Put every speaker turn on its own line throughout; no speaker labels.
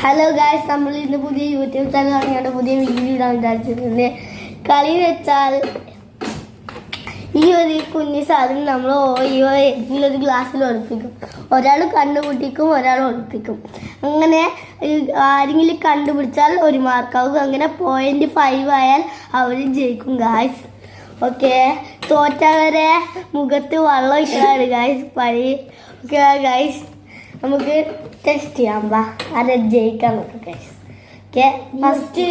Hello guys, നമ്മൾ ഇന്ന് പുതിയ യൂട്യൂബ് ചാനൽ തുടങ്ങിയാണ് പുതിയ വീഡിയോ ഇടാൻ വിചാരിച്ചിട്ടുണ്ട്. കളി വെച്ചാൽ ഈ ഒരു കുഞ്ഞി സാധനം നമ്മൾ ഒരു ഗ്ലാസ്സിൽ ഒളിപ്പിക്കും. ഒരാൾ കണ്ടുപിടിക്കും, ഒരാൾ ഒളിപ്പിക്കും. അങ്ങനെ ആരെങ്കിലും കണ്ടുപിടിച്ചാൽ ഒരു മാർക്കാവും. അങ്ങനെ 0.5 ആയാൽ അവർ ജയിക്കും ഗായ്സ്. ഓക്കെ, തോറ്റവരെ മുഖത്ത് വെള്ളം ഇട്ടാണ് ഗായ്സ് പഴി. ഓക്കെ ഗായ്സ്, നമുക്ക് ടെസ്റ്റ് ചെയ്യാം. വാ, ആരെ ജയിക്കാൻ നോക്കാം ഗൈസ്. ഓക്കെ, ഫസ്റ്റ്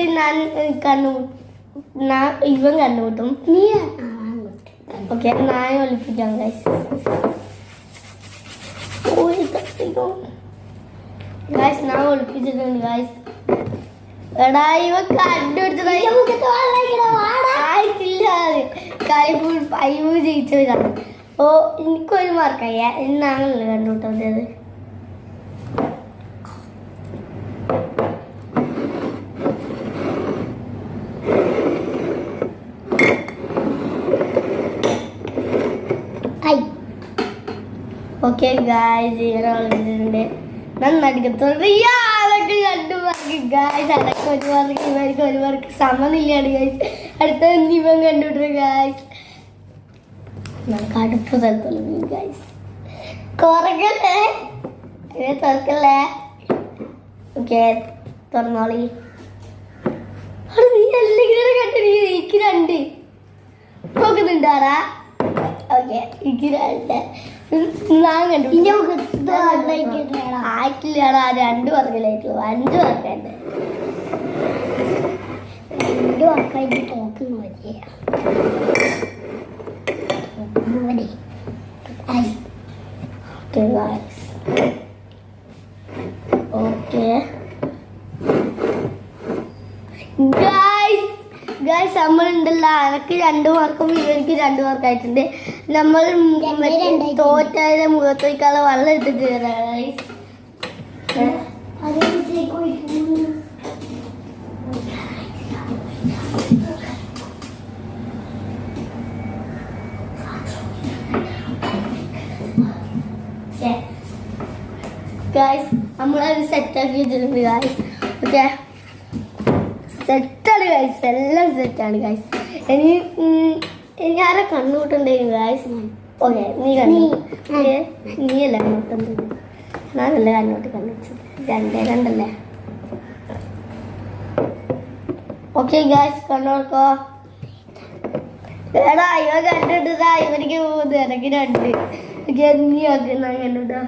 ഇവൻ കണ്ടുമുട്ടും. ഓക്കെ, ഞാൻ ഒളിപ്പിക്കാം ഗൈസ്. ഗൈസ്, ഞാൻ ഒളിപ്പിച്ചിട്ടുണ്ട് ഗൈസ്. എടാ, ഇവ കണ്ടുപിടിച്ചത് ആയിട്ടില്ല. കളി ഫുൾ 5 ജയിച്ചവരാണ്. ഓ, എനിക്കൊരു മാർക്കായ എന്നാണല്ലോ കണ്ടുപിട്ടത്. ഓക്കെ ഗായ്സ്, ഇവരുണ്ട്. നന്നടിക്കത്തോണ്ട് ഇയാളൊക്കെ 2 മാർക്ക് ഗായ്സ്. അതൊക്കെ 1 മാർക്ക്, ഇവർക്ക് 1 മാർക്ക്. സമനില്ലാണ് ഗായ്സ്. അടുത്ത ഇവൻ കണ്ടുപിട്ടു ഗായ്സ്. നമുക്ക് അടുത്ത സ്ഥലത്തുള്ള ഗായ്സ്. കുറക്കല്ലേ, ഇവരെ തുറക്കല്ലേ. ഓക്കെ, തുറന്നോളി. നീ അല്ലെങ്കിൽ കണ്ടിട്ട് എനിക്ക് 2 നോക്കുന്നുണ്ടാറാ. ഓക്കെ, എനിക്ക് 2 ഞാൻ കണ്ടു. ആയിട്ടില്ലടാ, 2 വർക്കിലായിട്ടുള്ളൂ. 5 വർക്കുണ്ട്. 2 വർക്കായിട്ട് തോക്കുന്നു. ഓക്കെ ഗായ്സ്, നമ്മളുണ്ടല്ലോ, അനക്ക് 2 മാർക്കും ഇവർക്ക് 2 മാർക്കായിട്ടുണ്ട്. നമ്മൾ തോറ്റായ മുഖത്ത് വയ്ക്കാതെ വെള്ളം എടുത്തിട്ട് ഗായ്സ്. ഗായ്സ്, നമ്മളത് സെറ്റാക്കി വെച്ചിട്ടുണ്ട് ഗായ്സ്. ഓക്കെ, സെറ്റാണ് ഗൈസ്, എല്ലാം സെറ്റാണ് ഗൈസ്. ഇനി ആരെ കണ്ണുകൂട്ടുണ്ടായിരുന്നു ഗൈസ്. ഓക്കെ, നീ നീയല്ല കണ്ണൂട്ടുന്നത്, ഞാനല്ല കണ്ണൂട്ട് കണ്ടുപിടിച്ചത്. 2 ഓക്കെ ഗൈസ്, കണ്ണോർക്കോ. എടാ, ഇവ കണ്ടിട്ടാ ഇവർക്ക് 3, എനിക്ക് 2. ഓക്കെ, നീ ഓക്കെ, ഞാൻ കണ്ടുട്ടാ.